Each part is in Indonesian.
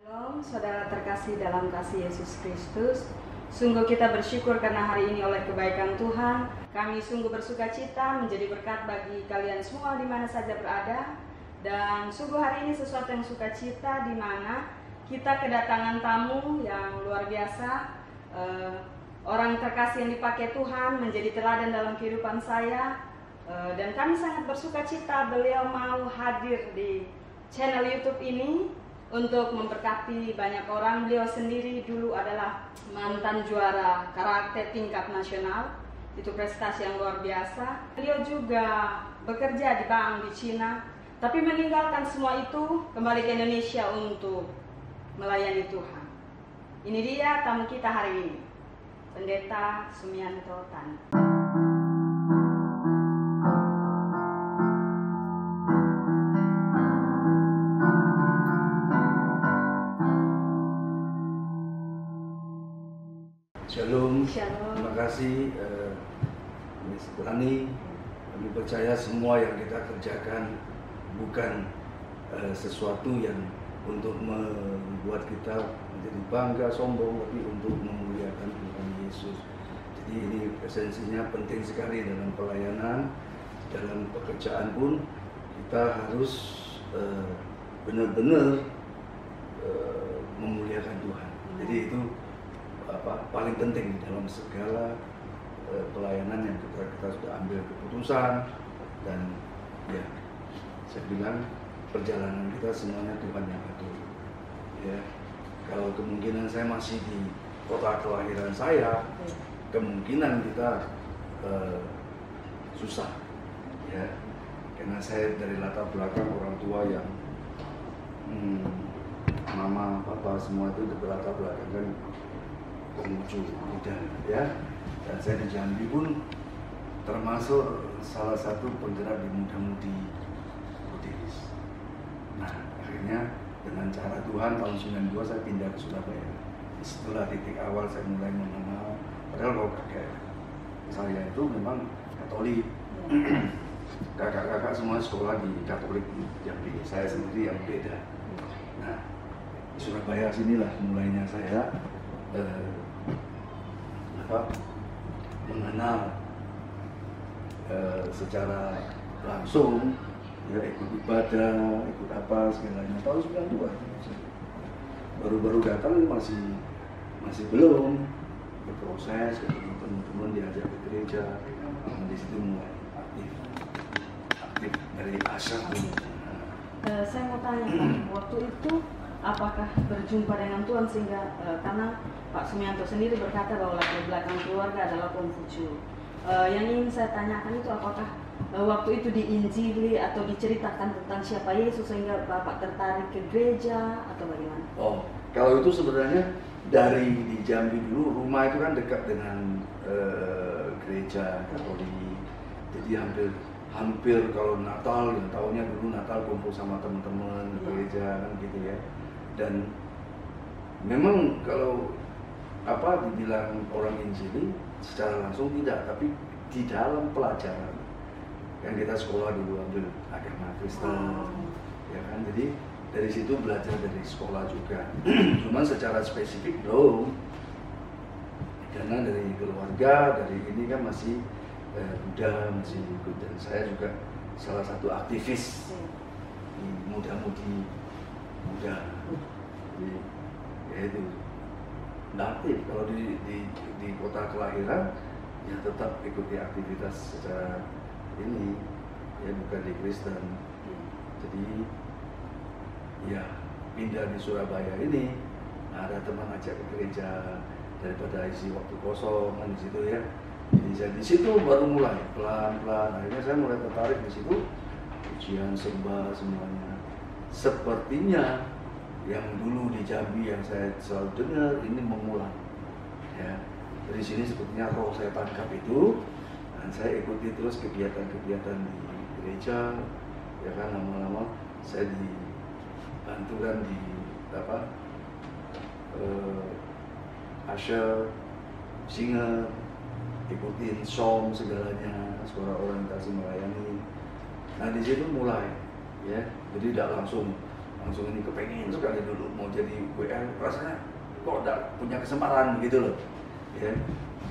Shalom, saudara terkasih dalam kasih Yesus Kristus. Sungguh kita bersyukur karena hari ini oleh kebaikan Tuhan, kami sungguh bersuka cita menjadi berkat bagi kalian semua di mana saja berada. Dan sungguh hari ini sesuatu yang sukacita di mana kita kedatangan tamu yang luar biasa, orang terkasih yang dipakai Tuhan menjadi teladan dalam kehidupan saya. Dan kami sangat bersuka cita beliau mau hadir di channel YouTube ini untuk memberkati banyak orang. Beliau sendiri dulu adalah mantan juara karate tingkat nasional. Itu prestasi yang luar biasa. Beliau juga bekerja di bank di Cina, tapi meninggalkan semua itu kembali ke Indonesia untuk melayani Tuhan. Ini dia tamu kita hari ini, Pendeta Sumianto Tani. Shalom. Shalom. Terima kasih Miss Tani. Kami percaya semua yang kita kerjakan bukan sesuatu yang untuk membuat kita menjadi bangga, sombong, tapi untuk memuliakan Tuhan Yesus. Jadi ini esensinya penting sekali dalam pelayanan, dalam pekerjaan pun kita harus benar-benar memuliakan Tuhan. Jadi itu paling penting dalam segala pelayanan yang kita sudah ambil keputusan. Dan ya saya bilang perjalanan kita semuanya Tuhan yang atur ya. Kalau kemungkinan saya masih di kota kelahiran saya, kemungkinan kita susah ya, karena saya dari latar belakang orang tua yang mama, papa semua itu berlatar belakang kan Konghucu muda ya. Dan saya di Jambi pun termasuk salah satu penggerak di muda-mudi Buddhis. Nah akhirnya dengan cara Tuhan tahun 92 saya pindah ke Surabaya. Setelah titik awal saya mulai mengenal, padahal kalau kakek saya itu memang Katolik, kakak-kakak semua sekolah di Katolik di Jambi, saya sendiri yang beda. Nah di Surabaya sinilah mulainya saya mengenal secara langsung ya, ikut ibadah, ikut apa segalanya tahun 92. Baru-baru datang masih belum berproses, ketemu teman-teman diajak ke gereja, di situ mulai aktif dari Asya. Saya mau tanya Pak, waktu itu apakah berjumpa dengan Tuhan sehingga karena Pak Sumianto sendiri berkata bahwa latar belakang keluarga adalah Konghucu. Yang ingin saya tanyakan itu apakah waktu itu diinjili atau diceritakan tentang siapa Yesus sehingga Bapak tertarik ke gereja atau bagaimana? Oh, kalau itu sebenarnya dari di Jambi dulu, rumah itu kan dekat dengan gereja Katolik. Jadi hampir kalau Natal, yang tahunnya dulu Natal kumpul sama teman-teman di gereja kan gitu ya. Dan memang kalau dibilang orang Injili secara langsung tidak, tapi di dalam pelajaran yang kita sekolah dulu ambil agama Kristen, ya kan. Jadi dari situ belajar dari sekolah juga. Cuman secara spesifik belum, karena dari keluarga, dari ini kan masih Buddha, masih ikut. Dan saya juga salah satu aktivis di muda-mudi muda. Jadi ya itu aktif. Kalau di kota kelahiran ya tetap ikuti aktivitas secara ini ya, bukan di Kristen. Jadi ya pindah di Surabaya ini, ada teman ajak ke gereja daripada isi waktu kosong kan di situ ya. Jadi saya di situ baru mulai pelan-pelan, akhirnya saya mulai tertarik di situ, ujian sembah semuanya. Sepertinya yang dulu di Jambi yang saya selalu dengar ini mengulang ya. Dari sini sepertinya roh saya tangkap itu, dan saya ikuti terus kegiatan-kegiatan di gereja ya kan. Lama-lama saya dibantukan di Asya Singer, ikutin som segalanya, suara orientasi melayani. Nah di situ mulai ya, jadi tidak langsung langsung ini kepengen sekali dulu mau jadi WL, rasanya kok tidak punya kesempatan gitu loh ya.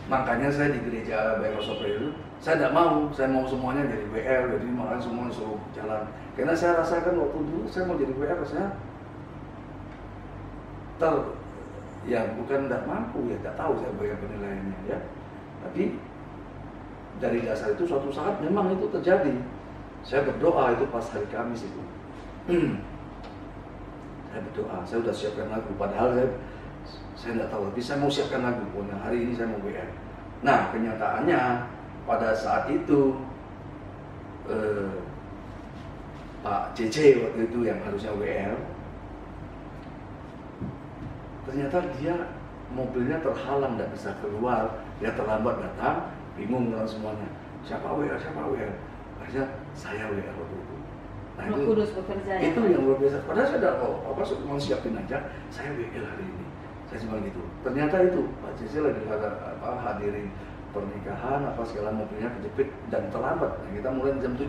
Makanya saya di gereja Baik Rosso itu saya tidak mau, saya mau semuanya jadi WL, jadi malah semua suruh jalan. Karena saya rasakan waktu dulu saya mau jadi WL rasanya ya bukan tidak mampu ya, tidak tahu saya bagaimana penilaiannya ya. Tapi dari dasar itu suatu saat memang itu terjadi. Saya berdoa itu pas hari Kamis itu. Saya berdoa, saya sudah siapkan lagu. Padahal saya tidak tahu, tapi saya mau siapkan lagu. Pokoknya hari ini saya mau WL. Nah kenyataannya pada saat itu Pak JJ waktu itu yang harusnya WL, ternyata dia mobilnya terhalang, tidak bisa keluar, dia terlambat datang, bingung dengan semuanya. Siapa WL? Akhirnya saya WL waktu itu. Nah, Roh Kudus bekerja ya. Itu yang luar biasa. Padahal saya udah mau siapin aja, saya WL hari ini. Saya cuma gitu. Ternyata itu Pak JJ lagi hadirin pernikahan segala mobilnya kejepit dan terlambat. Nah, kita mulai jam 7.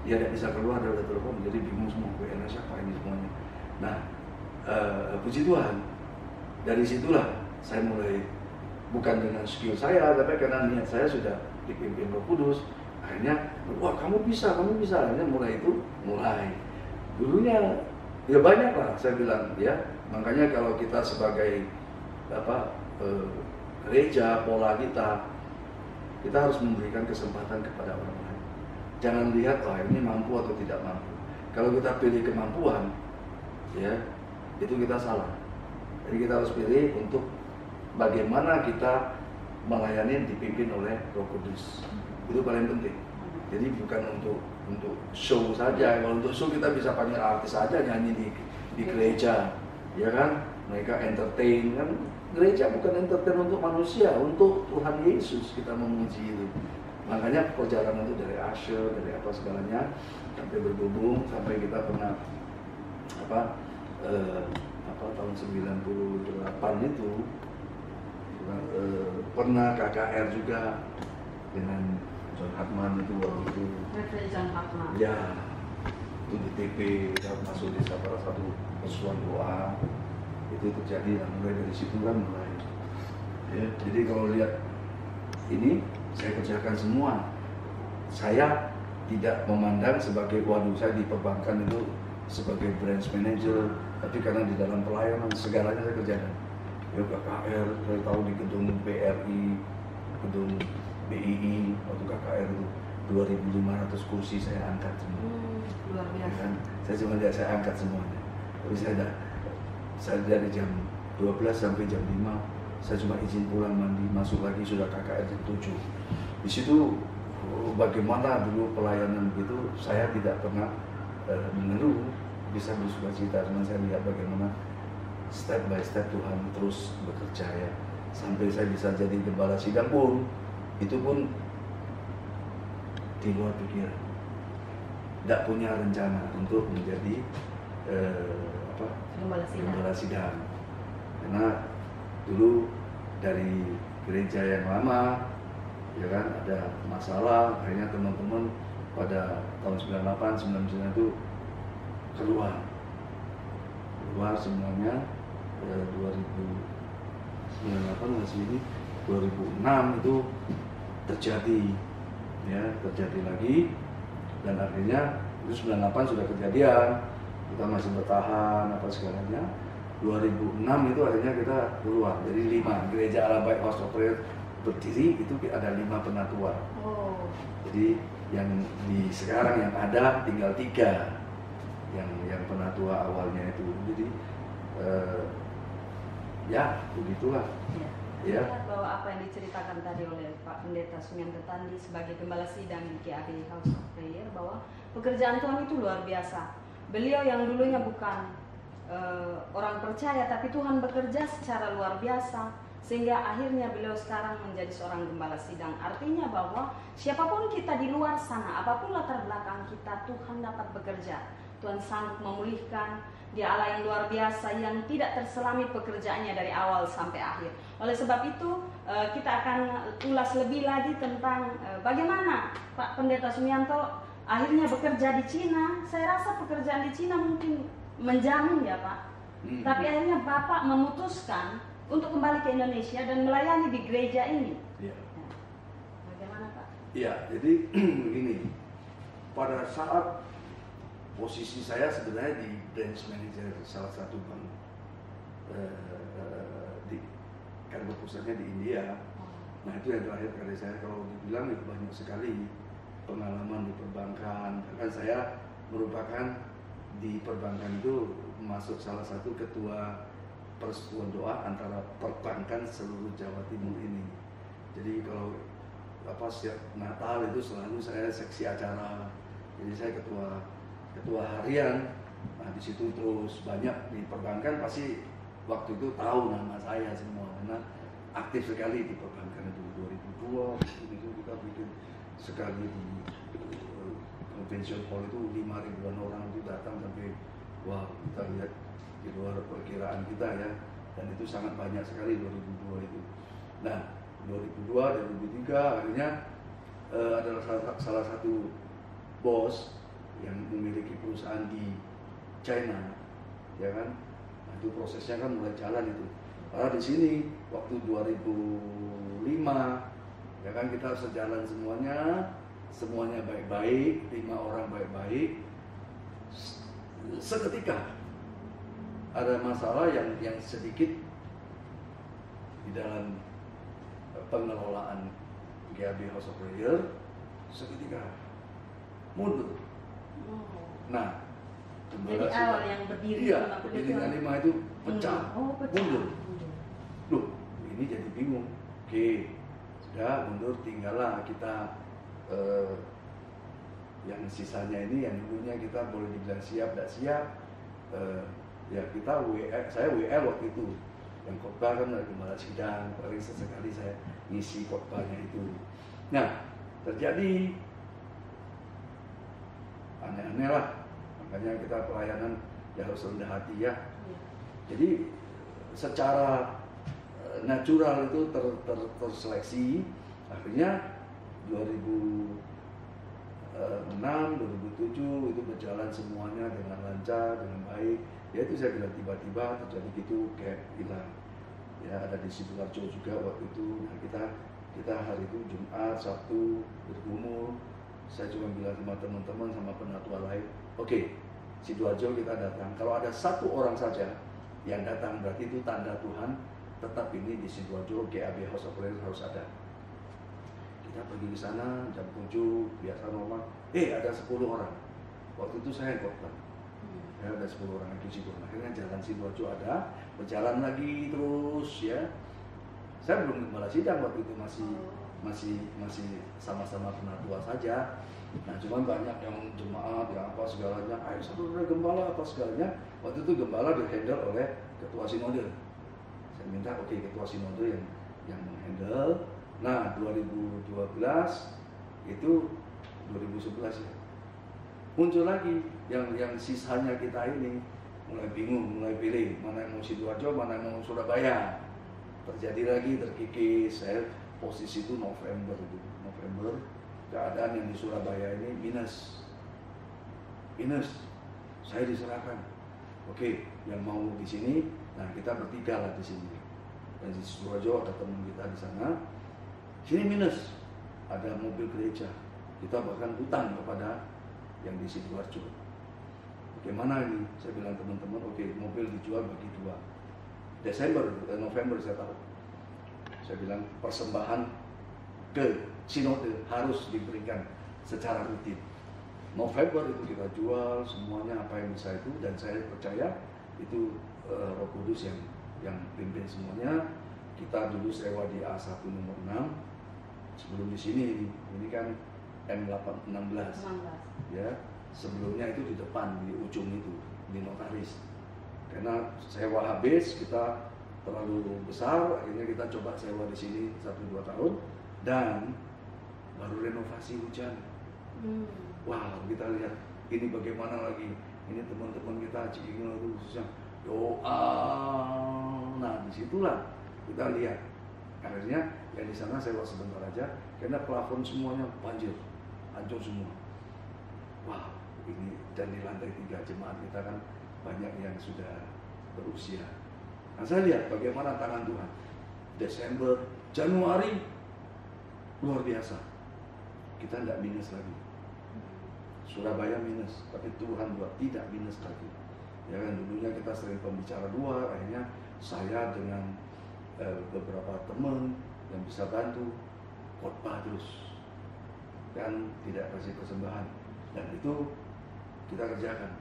Dia tidak bisa keluar, dia udah telepon, jadi bingung semua WL siapa ini semuanya. Nah, puji Tuhan. Dari situlah saya mulai, bukan dengan skill saya, tapi karena niat saya sudah dipimpin Roh Kudus. Akhirnya, wah kamu bisa. Akhirnya mulai. Dulunya ya banyak lah saya bilang ya. Makanya kalau kita sebagai gereja, pola kita harus memberikan kesempatan kepada orang lain. Jangan lihat wah ini mampu atau tidak mampu. Kalau kita pilih kemampuan, ya itu kita salah. Jadi kita harus pilih untuk bagaimana kita melayani dipimpin oleh Roh Kudus. Itu paling penting. Jadi bukan untuk show saja. Kalau untuk show kita bisa panggil artis saja nyanyi di gereja, ya kan? Mereka entertain kan? Gereja bukan entertain untuk manusia, untuk Tuhan Yesus kita memuji itu. Makanya perjalanan itu dari usher, dari segalanya sampai berhubung, sampai kita pernah tahun 98 itu pernah KKR juga dengan John Hartman itu waktu itu. John Hartman. Ya, itu di TV, kita masuk di salah satu persuan doa itu terjadi. Dan mulai dari situ kan mulai. Ya, jadi kalau lihat ini saya kerjakan semua. Saya tidak memandang sebagai waduh saya di perbankan itu sebagai branch manager, tapi karena di dalam pelayanan segalanya saya kerjakan. Ya KKR, saya tahu di gedung BRI, gedung BII, waktu KKR itu 2.500 kursi saya angkat semua. Luar biasa. Ya kan? Saya angkat semuanya. Tapi saya dari jam 12 sampai jam 5, saya cuma izin pulang mandi, masuk lagi sudah KKR jam 7. Di situ bagaimana dulu pelayanan begitu, saya tidak pernah mengeluh, bisa bersuka cita, cuma saya lihat bagaimana step by step Tuhan terus bekerja ya, sampai saya bisa jadi gembala sidang pun, itu pun di luar pikiran, tidak punya rencana untuk menjadi gembala sidang, karena dulu dari gereja yang lama, ya kan ada masalah, akhirnya teman-teman pada tahun 98, 99 itu keluar semuanya. 2098 masih ini 2006 itu terjadi lagi, dan akhirnya itu 98 sudah kejadian, kita masih bertahan segalanya. 2006 itu akhirnya kita keluar, jadi 5 gereja Allah Baik House of Prayer berdiri itu ada 5 penatua. Jadi yang di sekarang yang ada tinggal 3 yang penatua awalnya itu. Jadi ya begitulah. Ya. Lihat bahwa apa yang diceritakan tadi oleh Pak Pendeta Sumianto Tandi sebagai gembala sidang di GAD House of Prayer, bahwa pekerjaan Tuhan itu luar biasa. Beliau yang dulunya bukan orang percaya, tapi Tuhan bekerja secara luar biasa, sehingga akhirnya beliau sekarang menjadi seorang gembala sidang. Artinya bahwa siapapun kita di luar sana, apapun latar belakang kita, Tuhan dapat bekerja. Tuhan sanggup memulihkan. Dia Allah yang luar biasa, yang tidak terselami pekerjaannya dari awal sampai akhir. Oleh sebab itu kita akan ulas lebih lagi tentang bagaimana Pak Pendeta Sumianto akhirnya bekerja di Cina. Saya rasa pekerjaan di Cina mungkin menjamin ya Pak. Tapi akhirnya Bapak memutuskan untuk kembali ke Indonesia dan melayani di gereja ini. Iya. Bagaimana Pak? Iya, jadi begini. Pada saat posisi saya sebenarnya di branch manager salah satu bank di kantor pusatnya di India. Nah itu yang terakhir kali saya, kalau dibilang itu banyak sekali pengalaman di perbankan. Bahkan saya merupakan di perbankan itu masuk salah satu ketua persekutuan doa antara perbankan seluruh Jawa Timur ini. Jadi kalau setiap Natal itu selalu saya seksi acara. Jadi saya ketua harian. Nah di situ terus banyak di perbankan pasti waktu itu tahu nama saya semua karena aktif sekali di perbankan itu. 2002 itu kita bikin sekali di convention hall itu 5.000-an orang itu datang sampai wah kita lihat di luar perkiraan kita ya, dan itu sangat banyak sekali 2002 itu. Nah 2002 2003 akhirnya adalah salah satu bos yang memiliki perusahaan di China, ya kan? Nah, itu prosesnya kan mulai jalan itu. Karena di sini waktu 2005 ya kan kita sejalan semuanya baik-baik, 5 orang baik-baik. Seketika ada masalah yang sedikit di dalam pengelolaan GAB House of Prayer, seketika mundur. Nah, jadi awal yang berdiri berdirinya 5 itu pecah, mundur. Loh, ini jadi bingung. Oke, sudah mundur, tinggallah kita yang sisanya ini, yang dulunya kita boleh dibilang siap, tidak siap. Ya kita saya WL waktu itu, yang khotbah kan dari gembala sidang, paling sesekali saya ngisi khotbahnya itu. Nah, terjadi aneh-aneh lah, makanya kita pelayanan ya harus rendah hati ya. Jadi secara natural itu terseleksi, akhirnya 2006, 2007 itu berjalan semuanya dengan lancar, dengan baik. Ya itu saya bilang tiba-tiba terjadi gitu kayak hilang. Ya ada di Sidoarjo juga waktu itu. Nah kita hari itu Jumat, Sabtu bergumul. Saya cuma bilang sama teman-teman sama penatua lain, oke, Sidoarjo kita datang. Kalau ada satu orang saja yang datang berarti itu tanda Tuhan tetap ini di Sidoarjo GAB House of Prayer harus ada. Kita pergi ke sana jam 7 biasa normal. Ada 10 orang. Waktu itu saya khotbah. Ya, ada 10 orang itu Sidoarjo. Akhirnya jalan Sidoarjo ada, berjalan lagi terus ya. Saya belum gembala sidang waktu itu, masih sama-sama penatua saja. Nah, cuman banyak yang jemaat yang apa segalanya, ayo saudara gembala apa segalanya. Waktu itu gembala di-handle oleh ketua sinode. Saya minta ketua sinode yang menghandle. Nah, 2012 itu 2011 ya. Muncul lagi yang sisanya kita ini mulai bingung, mulai pilih mana yang mau Sidoarjo, mana yang mau Surabaya. Terjadi lagi terkikis. Saya posisi itu November, keadaan yang di Surabaya ini minus. Saya diserahkan. Oke, yang mau di sini, nah kita bertiga lah di sini. Dan di Sidoarjo ada teman kita di sana. Sini minus, ada mobil gereja. Kita bahkan hutang kepada yang di Sidoarjo. Bagaimana ini? Saya bilang teman-teman, oke, mobil dijual bagi 2. November saya tahu. Saya bilang persembahan ke sinode harus diberikan secara rutin. November itu kita jual semuanya apa yang bisa itu, dan saya percaya itu Roh Kudus yang pimpin semuanya. Kita dulu sewa di A1 nomor 6. Sebelum di sini ini kan M816 ya, sebelumnya itu di depan di ujung itu di notaris, karena sewa habis kita terlalu besar, akhirnya kita coba sewa di sini 1-2 tahun dan baru renovasi hujan. Wah, kita lihat ini bagaimana lagi, ini teman-teman kita Cikingel itu khususnya doa. Nah disitulah kita lihat akhirnya yang di sana sewa sebentar aja karena plafon semuanya banjir, hancur semua. Wah, ini dan di lantai 3 jemaat kita kan banyak yang sudah berusia. Nah, saya lihat bagaimana tangan Tuhan. Desember, Januari, luar biasa. Kita tidak minus lagi. Surabaya minus, tapi Tuhan buat tidak minus lagi. Ya kan, dulunya kita sering pembicara luar, akhirnya saya dengan beberapa teman yang bisa bantu khotbah terus dan tidak kasih persembahan, dan itu kita kerjakan.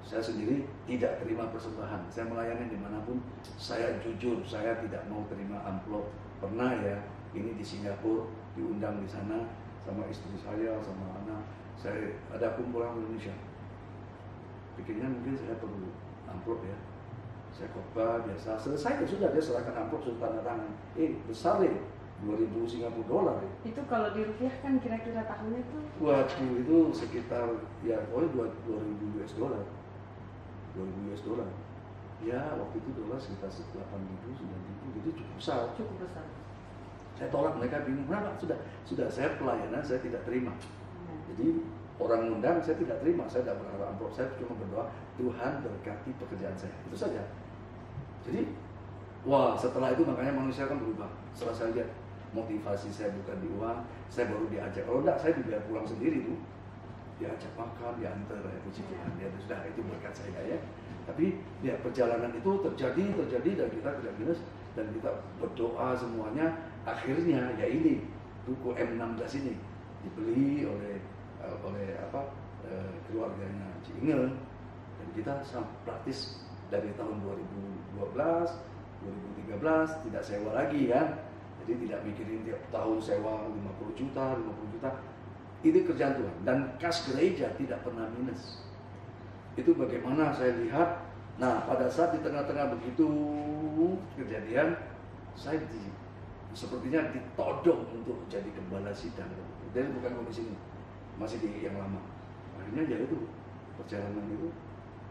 Saya sendiri tidak terima persembahan, saya melayani dimanapun. Saya jujur, saya tidak mau terima amplop. Pernah ya, ini di Singapura, diundang di sana sama istri saya, sama anak. Saya ada kumpulan Indonesia. Pikirnya mungkin saya perlu amplop ya. Saya khotbah biasa, selesai sudah, dia serahkan amplop, sudah tanda tangan. Besar ya, 2.000 Singapura dolar ya. Itu kalau dirupiahkan kira-kira tahunnya itu? Waktu itu sekitar ya, 2.000 US dollar. 2.000 US dollar. Ya, waktu itu dolar sekitar 8.000, 9.000, jadi cukup besar. Cukup besar. Saya tolak, mereka bingung, kenapa? Sudah saya pelayanan, saya tidak terima. Jadi orang undang, saya tidak terima, saya tidak berharap amplop, saya cuma berdoa, Tuhan berkati pekerjaan saya, itu saja. Jadi, wah, setelah itu makanya manusia kan berubah. Setelah saya lihat motivasi saya bukan di uang, saya baru diajak. Kalau enggak, saya dibiar pulang sendiri tuh. Diajak makan, diantar, ya puji Tuhan. Ya sudah, itu berkat saya ya. Tapi ya perjalanan itu terjadi dan kita tidak minus, dan kita berdoa semuanya. Akhirnya ya ini buku M16 ini dibeli oleh keluarganya Ci Inge, dan kita praktis dari tahun 2012, 2013 tidak sewa lagi kan. Jadi tidak mikirin tiap tahun sewa 50 juta. Itu kerjaan Tuhan, dan kas gereja tidak pernah minus. Itu bagaimana saya lihat. Nah, pada saat di tengah-tengah begitu kejadian, saya sepertinya ditodong untuk jadi gembala sidang. Dan bukan kondisi ini, masih di yang lama. Akhirnya ya itu perjalanan itu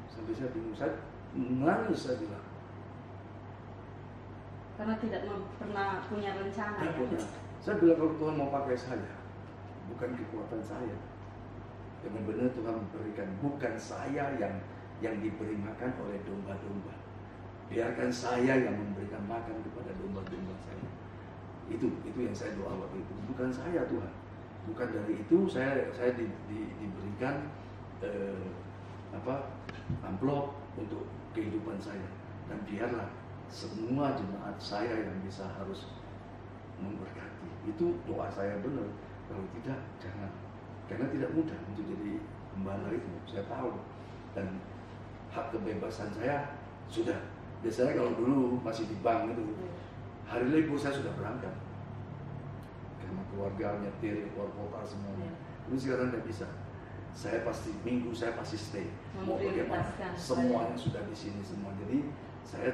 sampai saya bingung, saya nangis, saya bilang. Karena tidak pernah punya rencana. Ya, punya. Saya bilang kalau Tuhan mau pakai saya, bukan kekuatan saya. Benar-benar Tuhan memberikan, bukan saya yang diberi makan oleh domba-domba. Biarkan saya yang memberikan makan kepada domba-domba saya. Itu yang saya doa waktu itu. Bukan saya Tuhan. Bukan dari itu saya diberikan amplop untuk kehidupan saya. Dan biarlah semua jemaat saya yang bisa harus memberkati. Itu doa saya benar. Kalau tidak, jangan. Karena tidak mudah untuk jadi gembala itu, saya tahu. Dan hak kebebasan saya sudah. Biasanya kalau dulu masih di bank itu, hari libur saya sudah berangkat. Karena keluarga nyetir, keluar kota semuanya. Ini sekarang tidak bisa. Saya pasti minggu saya pasti stay. Mau bagaimana? Semuanya sudah di sini semua. Jadi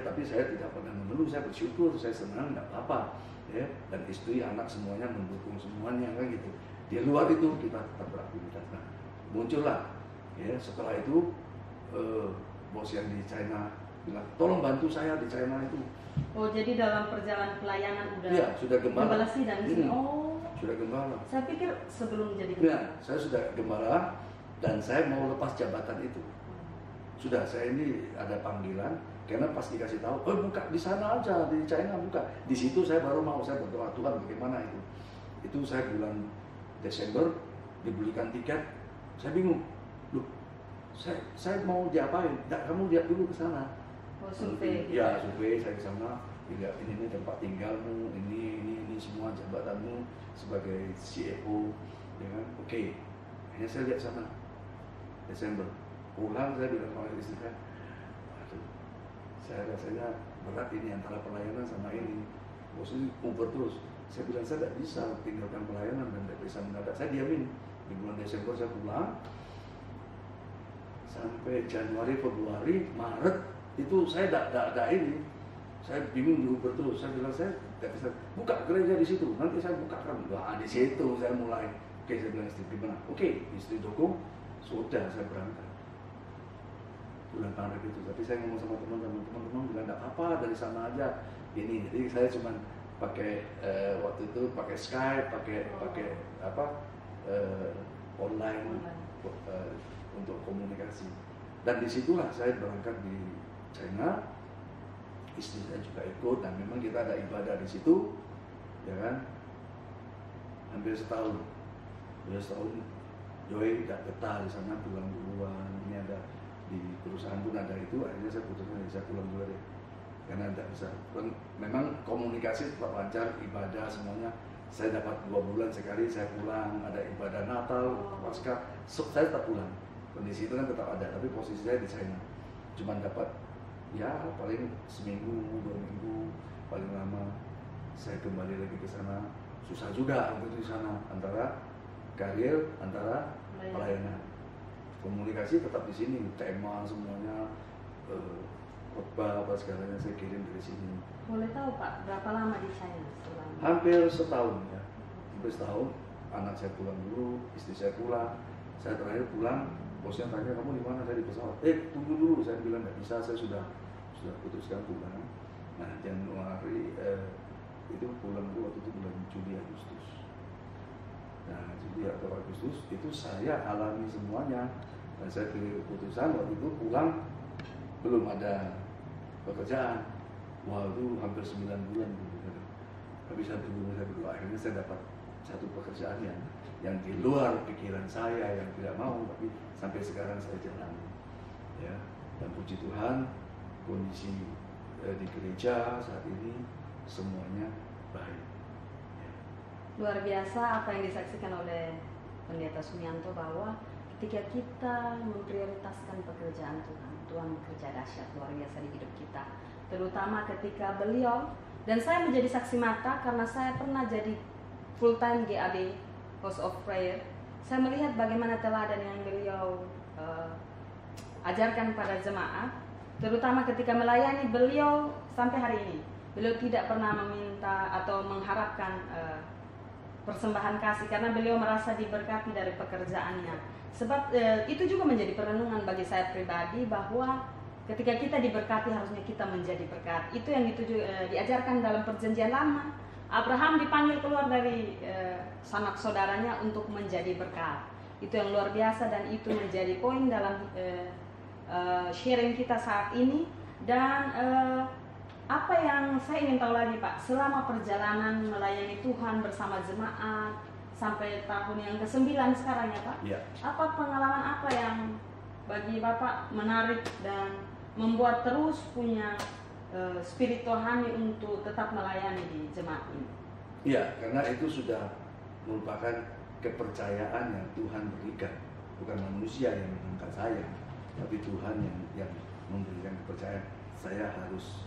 tapi saya tidak pernah mengeluh. Saya bersyukur, saya senang, nggak apa-apa. Ya, dan istri, anak semuanya mendukung semuanya kan gitu. Di luar itu kita tetap beraktivitas. Nah, muncullah. Ya, setelah itu bos yang di China bilang, tolong bantu saya di China itu. Oh, jadi dalam perjalanan pelayanan udah? Iya, sudah gembala sidang di sini. Oh, sudah gembala. Saya pikir sebelum jadi gembala. Ya, saya sudah gembala dan saya mau lepas jabatan itu. Sudah, saya ini ada panggilan. Karena pas dikasih tahu, buka di sana aja, di China buka. Di situ saya baru mau, saya berdoa, Tuhan bagaimana itu. Itu saya bulan Desember dibelikan tiket, saya bingung. Loh, saya mau diapain? Nggak, kamu lihat dulu ke sana. Oh, survei. Ya, survei saya ke sana. Lihat ini tempat tinggalmu, ini semua jabatanmu sebagai CFO, ya kan? Oke. Akhirnya saya lihat sana. Desember. Pulang saya bilang sama istri saya, saya rasanya berat ini antara pelayanan sama ini. Bosnya uber terus. Saya bilang saya tidak bisa tinggalkan pelayanan dan tidak bisa mendadak. Saya diamin. Di bulan Desember saya pulang. Sampai Januari, Februari, Maret itu saya tidak ini. Saya bingung di uber terus. Saya bilang saya tidak bisa buka gereja di situ. Nanti saya bukakan. Wah, di situ saya mulai. Oke, saya bilang istri gimana? Oke, istri dukung. Sudah saya berangkat. Bulan Maret itu, tapi saya ngomong sama teman-teman bilang enggak apa-apa dari sana aja ini. Jadi saya cuma pakai waktu itu pakai Skype, pakai online untuk komunikasi. Dan disitulah saya berangkat di China, istri saya juga ikut, dan memang kita ada ibadah di situ, ya kan, hampir setahun. Ya setahun, Joy tidak betah di sana, pulang duluan. Ini ada di perusahaan pun ada itu, akhirnya saya putuskan saya pulang dulu deh, karena tidak bisa. Memang komunikasi tetap lancar, ibadah semuanya. Saya dapat 2 bulan sekali saya pulang, ada ibadah Natal, Paskah, saya tetap pulang. Kondisi itu kan tetap ada, tapi posisi saya di China. Cuma dapat ya paling seminggu, 2 minggu, paling lama. Saya kembali lagi ke sana. Susah juga untuk di sana, antara karir, antara pelayanan. Komunikasi tetap di sini, tema semuanya, khotbah apa segalanya saya kirim dari sini. Boleh tahu Pak, berapa lama di China selama? Hampir setahun ya, hampir setahun. Anak saya pulang dulu, istri saya pulang. Saya terakhir pulang, bosnya tanya kamu di mana? Saya di pesawat. Tunggu dulu, saya bilang nggak bisa, saya sudah putuskan pulang. Nah Januari itu pulang dulu waktu itu bulan Juli Agustus. Nah Juli atau Agustus itu saya alami semuanya. Dan saya pilih keputusan waktu itu pulang belum ada pekerjaan. Wah itu hampir 9 bulan dulu. Habis 1 bulan saya berdoa, akhirnya saya dapat satu pekerjaan yang di luar pikiran saya, yang tidak mau, tapi sampai sekarang saya jalani. Ya, dan puji Tuhan kondisi di gereja saat ini semuanya baik. Ya. Luar biasa apa yang disaksikan oleh Pendeta Sumianto, bahwa ketika kita memprioritaskan pekerjaan Tuhan, Tuhan bekerja dahsyat luar biasa di hidup kita. Terutama ketika beliau, dan saya menjadi saksi mata karena saya pernah jadi full time GAB, House of Prayer. Saya melihat bagaimana teladan yang beliau ajarkan pada jemaat, terutama ketika melayani beliau sampai hari ini. Beliau tidak pernah meminta atau mengharapkan persembahan kasih, karena beliau merasa diberkati dari pekerjaannya. Sebab itu juga menjadi perenungan bagi saya pribadi, bahwa ketika kita diberkati harusnya kita menjadi berkat. Itu yang diajarkan dalam perjanjian lama. Abraham dipanggil keluar dari sanak saudaranya untuk menjadi berkat. Itu yang luar biasa, dan itu menjadi poin dalam sharing kita saat ini. Dan apa yang saya ingin tahu lagi Pak, selama perjalanan melayani Tuhan bersama jemaat sampai tahun yang ke-9 sekarang ya Pak, ya. Apa pengalaman apa yang bagi Bapak menarik dan membuat terus punya spirit rohani untuk tetap melayani di jemaat ini? Iya, karena itu sudah merupakan kepercayaan yang Tuhan berikan, bukan manusia yang mengangkat saya, tapi Tuhan yang memberikan kepercayaan. Saya harus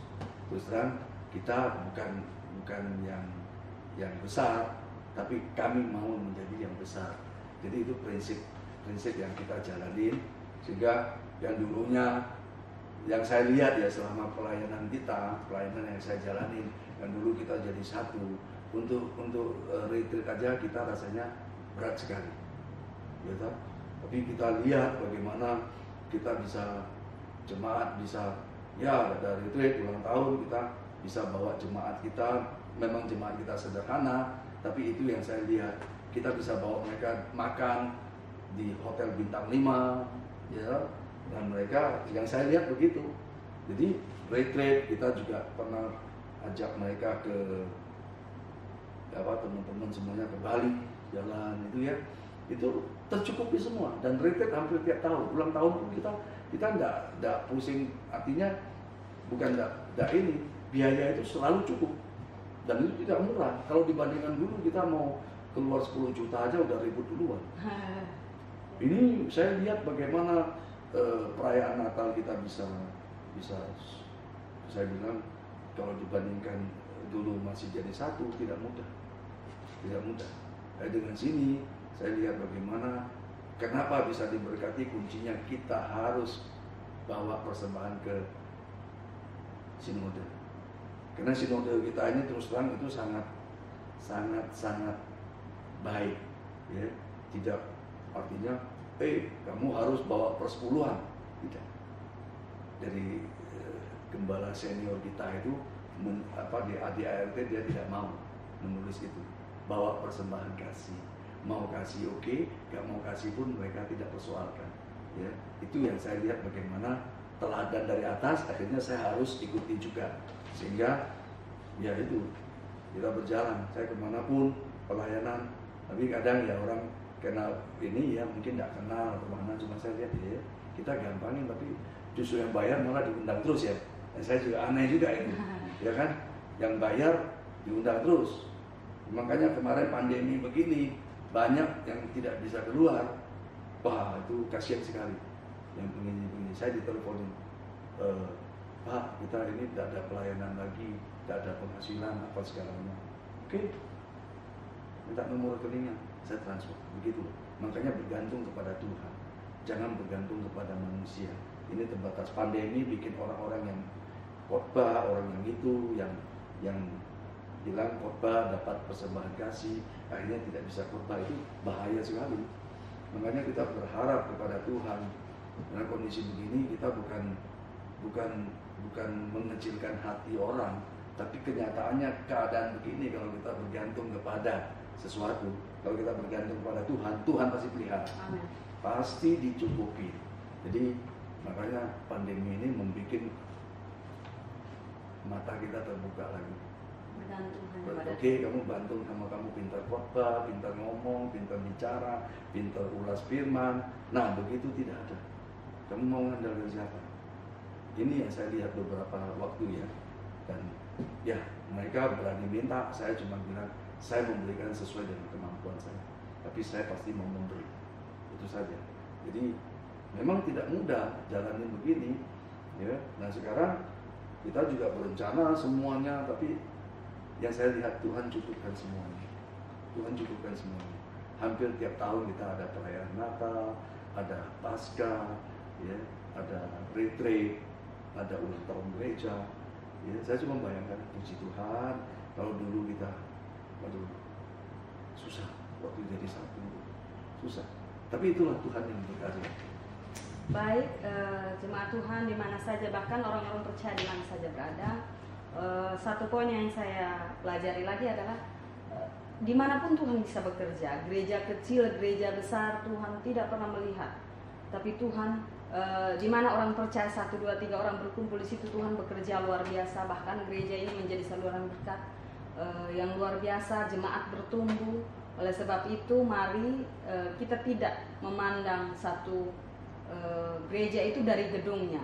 terus terang, kita bukan yang besar, tapi kami mau menjadi yang besar. Jadi itu prinsip yang kita jalanin, sehingga yang dulunya yang saya lihat ya selama pelayanan yang saya jalanin, yang dulu kita jadi satu untuk retreat aja kita rasanya berat sekali, gitu. Tapi kita lihat bagaimana kita bisa jemaat bisa ya dari retreat ulang tahun kita bisa bawa jemaat kita. Memang jemaat kita sederhana, tapi itu yang saya lihat, kita bisa bawa mereka makan di hotel bintang 5, ya. Dan mereka, yang saya lihat begitu. Jadi retreat kita juga pernah ajak mereka ke teman-teman semuanya ke Bali, jalan itu ya, itu tercukupi semua. Dan retreat hampir tiap tahun, ulang tahun pun kita enggak pusing, artinya bukan enggak ini, biaya itu selalu cukup. Dan itu tidak murah. Kalau dibandingkan dulu kita mau keluar 10 juta aja udah ribut duluan. Ini saya lihat bagaimana perayaan Natal kita bisa saya bilang kalau dibandingkan dulu masih jadi satu, tidak mudah. Dengan sini saya lihat bagaimana kenapa bisa diberkati, kuncinya kita harus bawa persembahan ke sinode. Karena sinode kita ini terus terang itu sangat baik, ya. Tidak artinya kamu harus bawa persepuluhan, tidak. Dari gembala senior kita itu di ADART dia tidak mau menulis itu, bawa persembahan kasih, mau kasih oke, gak mau kasih pun mereka tidak persoalkan. Ya, itu yang saya lihat bagaimana teladan dari atas, akhirnya saya harus ikuti juga. Sehingga ya itu, kita berjalan, saya kemanapun pelayanan. Tapi kadang ya orang kenal ini ya mungkin nggak kenal kemana, cuma saya lihat ya kita gampangin, tapi justru yang bayar malah diundang terus ya. Dan saya juga aneh juga itu, ya kan, yang bayar diundang terus. Makanya kemarin pandemi begini, banyak yang tidak bisa keluar. Wah, itu kasihan sekali. Yang begini-begini, saya diteleponin, Pak, kita ini tidak ada pelayanan lagi, tidak ada penghasilan, apa segalanya. Oke, minta nomor rekeningnya, saya transfer. Begitu. Makanya bergantung kepada Tuhan, jangan bergantung kepada manusia. Ini terbatas. Pandemi bikin orang-orang yang khotbah, orang yang itu, yang bilang khotbah dapat persembahan kasih, akhirnya tidak bisa khotbah, itu bahaya sekali. Makanya kita berharap kepada Tuhan. Dalam kondisi begini kita bukan mengecilkan hati orang, tapi kenyataannya keadaan begini, kalau kita bergantung kepada sesuatu, kalau kita bergantung kepada Tuhan, Tuhan pasti pelihara, pasti dicukupi. Jadi makanya pandemi ini membuat mata kita terbuka lagi. Oke, kamu bantu sama kamu pintar khotbah, pintar ngomong, pintar bicara, pintar ulas firman. Nah, begitu tidak ada. Kamu mau ngandalkan siapa? Ini yang saya lihat beberapa waktu ya. Dan ya, mereka berani minta, saya cuma bilang, saya memberikan sesuai dengan kemampuan saya. Tapi saya pasti mau memberi. Itu saja. Jadi, memang tidak mudah jalanin begini. Ya. Nah, sekarang kita juga berencana semuanya, tapi yang saya lihat Tuhan cukupkan semuanya. Tuhan cukupkan semuanya. Hampir tiap tahun kita ada perayaan Natal, ada Paskah, ya, ada retreat, ada ulang tahun gereja. Ya, saya cuma bayangkan, puji Tuhan, kalau dulu kita, aduh, susah waktu jadi satu, susah. Tapi itulah Tuhan yang berkarya. Baik, jemaat Tuhan di mana saja, bahkan orang-orang percaya di mana saja berada. Satu poin yang saya pelajari lagi adalah dimanapun Tuhan bisa bekerja, gereja kecil, gereja besar, Tuhan tidak pernah melihat. Tapi Tuhan, di mana orang percaya 1, 2, 3 orang berkumpul, di situ Tuhan bekerja luar biasa. Bahkan gereja ini menjadi saluran berkat yang luar biasa, jemaat bertumbuh. Oleh sebab itu, mari kita tidak memandang satu gereja itu dari gedungnya,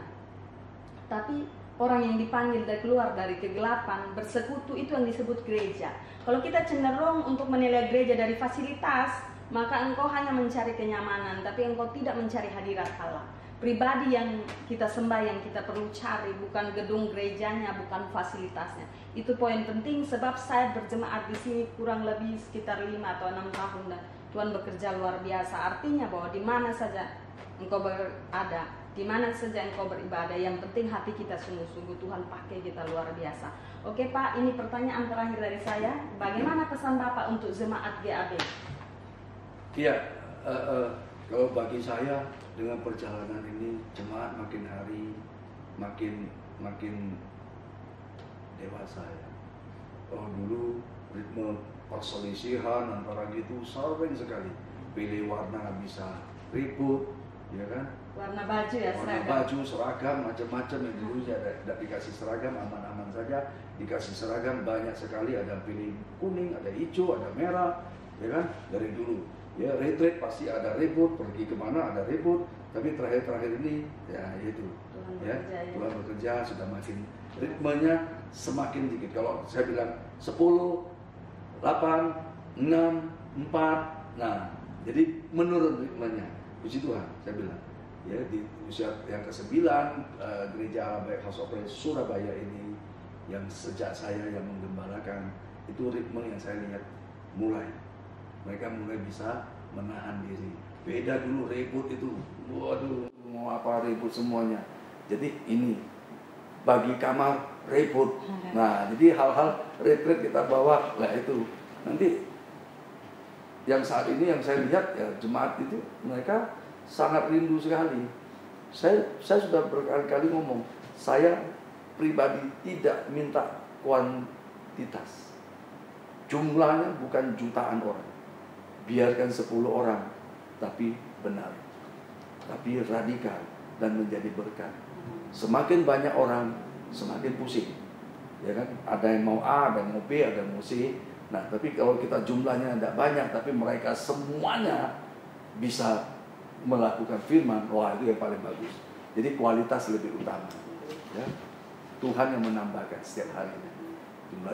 tapi orang yang dipanggil dan keluar dari kegelapan bersekutu, itu yang disebut gereja. Kalau kita cenderung untuk menilai gereja dari fasilitas, maka engkau hanya mencari kenyamanan, tapi engkau tidak mencari hadirat Allah. Pribadi yang kita sembah, yang kita perlu cari, bukan gedung gerejanya, bukan fasilitasnya. Itu poin penting, sebab saya berjemaat di sini kurang lebih sekitar 5 atau 6 tahun dan Tuhan bekerja luar biasa. Artinya bahwa di mana saja engkau berada, di mana saja engkau beribadah, yang penting hati kita sungguh-sungguh Tuhan pakai kita luar biasa. Oke Pak, ini pertanyaan terakhir dari saya. Bagaimana pesan Bapak untuk jemaat GAB? Iya, kalau bagi saya dengan perjalanan ini, jemaat makin hari makin dewasa ya. Kalau dulu ritme perselisihan antara gitu sering sekali, pilih warna bisa ribut, ya kan? Warna baju ya, warna baju, seragam, macam-macam. Yang dulu tidak dikasih seragam, aman-aman saja. Dikasih seragam banyak sekali, ada pilih kuning, ada hijau, ada merah, ya kan? Dari dulu. Ya, retreat pasti ada ribut, pergi kemana ada ribut. Tapi terakhir-terakhir ini, ya itu, Tuhan bekerja, sudah makin ritmenya semakin dikit. Kalau saya bilang 10, 8, 6, 4, nah, jadi menurun ritmenya. Puji Tuhan, saya bilang. Ya, di usia yang ke-9, gereja baik House of Praise Surabaya ini, yang sejak saya yang menggembalakan, itu ritme yang saya lihat mereka mulai bisa menahan diri. Beda dulu ribut itu, waduh, mau apa ribut semuanya. Jadi ini bagi kamar ribut. Nah, jadi hal-hal retreat kita bawa lah itu. Nanti yang saat ini yang saya lihat ya, jemaat itu mereka sangat rindu sekali. Saya sudah berkali-kali ngomong, saya pribadi tidak minta kuantitas. Jumlahnya bukan jutaan orang. Biarkan 10 orang, tapi benar. tapi radikal dan menjadi berkat. Semakin banyak orang, semakin pusing. Ya kan? Ada yang mau A, ada yang mau B, ada yang mau C. Nah, tapi kalau kita jumlahnya tidak banyak, tapi mereka semuanya bisa melakukan firman, wah itu yang paling bagus. Jadi kualitas lebih utama. Ya. Tuhan yang menambahkan setiap harinya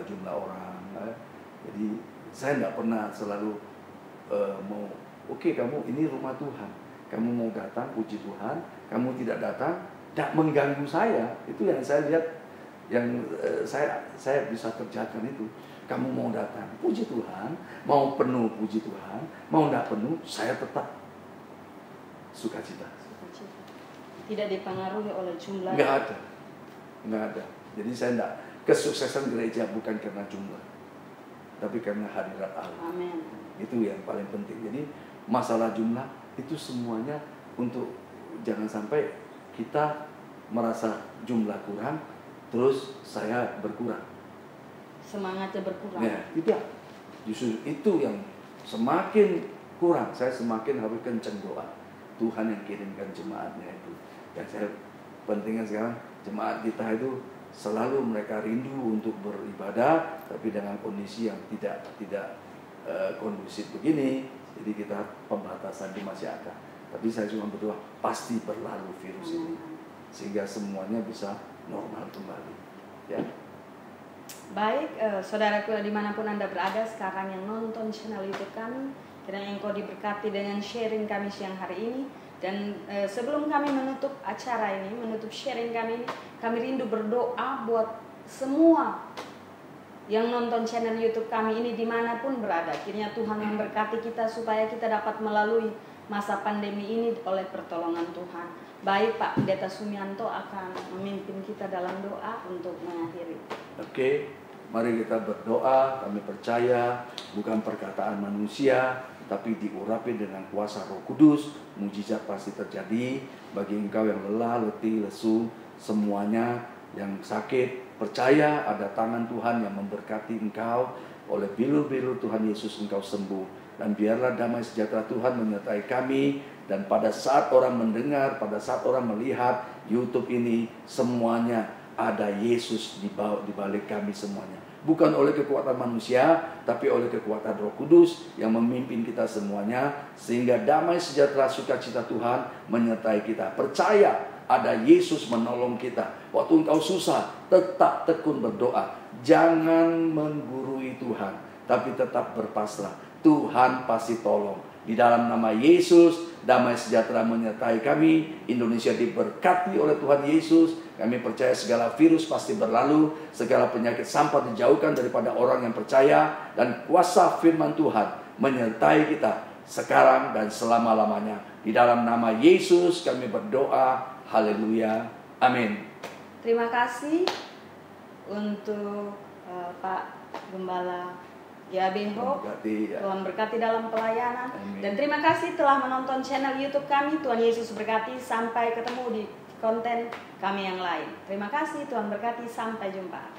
jumlah orang. Ya. Jadi saya tidak pernah selalu mau, oke, kamu ini rumah Tuhan, kamu mau datang, puji Tuhan. Kamu tidak datang, tidak mengganggu saya. Itu yang saya lihat, yang saya bisa kerjakan itu. Kamu mau datang, puji Tuhan. Mau penuh, puji Tuhan. Mau tidak penuh, saya tetap sukacita. Tidak dipengaruhi oleh jumlah. Nggak ada. Jadi saya tidak, kesuksesan gereja bukan karena jumlah, tapi karena hadirat Allah. Amin. Itu yang paling penting. Jadi masalah jumlah itu semuanya untuk jangan sampai kita merasa jumlah kurang, terus saya berkurang. Semangatnya berkurang. Ya, tidak. Justru itu yang semakin kurang, saya semakin harus kenceng doa. Tuhan yang kirimkan jemaatnya itu. Dan saya pentingnya sekarang jemaat kita itu selalu mereka rindu untuk beribadah, tapi dengan kondisi yang tidak kondusif begini. Jadi kita pembatasan di masih ada. Tapi saya cuma berdoa pasti berlalu virus ini, sehingga semuanya bisa normal kembali. Ya. Baik, saudaraku dimanapun Anda berada sekarang yang nonton channel YouTube kami, kiranya engkau diberkati dengan sharing kami siang hari ini. Dan sebelum kami menutup acara ini, menutup sharing kami ini, kami rindu berdoa buat semua yang nonton channel YouTube kami ini dimanapun berada. Kiranya Tuhan memberkati kita supaya kita dapat melalui masa pandemi ini oleh pertolongan Tuhan. Baik, Pak Pendeta Sumianto akan memimpin kita dalam doa untuk mengakhiri. Oke, mari kita berdoa. Kami percaya bukan perkataan manusia, tapi diurapi dengan kuasa Roh Kudus. Mujizat pasti terjadi bagi engkau yang lelah, letih, lesu, semuanya yang sakit. Percaya ada tangan Tuhan yang memberkati engkau. Oleh bilur-bilur Tuhan Yesus engkau sembuh. Dan biarlah damai sejahtera Tuhan menyertai kami. Dan pada saat orang mendengar, pada saat orang melihat YouTube ini, semuanya ada Yesus di balik kami semuanya. Bukan oleh kekuatan manusia, tapi oleh kekuatan Roh Kudus yang memimpin kita semuanya. Sehingga damai sejahtera sukacita Tuhan menyertai kita. Percaya ada Yesus menolong kita. Waktu engkau susah, tetap tekun berdoa. Jangan menggurui Tuhan, tapi tetap berpasrah. Tuhan pasti tolong. Di dalam nama Yesus, damai sejahtera menyertai kami. Indonesia diberkati oleh Tuhan Yesus. Kami percaya segala virus pasti berlalu, segala penyakit sampah dijauhkan daripada orang yang percaya, dan kuasa firman Tuhan menyertai kita sekarang dan selama-lamanya. Di dalam nama Yesus kami berdoa. Haleluya. Amin. Terima kasih untuk Pak Gembala Yabeho. Tuhan berkati dalam pelayanan. Amin. Dan terima kasih telah menonton channel YouTube kami. Tuhan Yesus berkati. Sampai ketemu di konten kami yang lain. Terima kasih, Tuhan berkati. Sampai jumpa.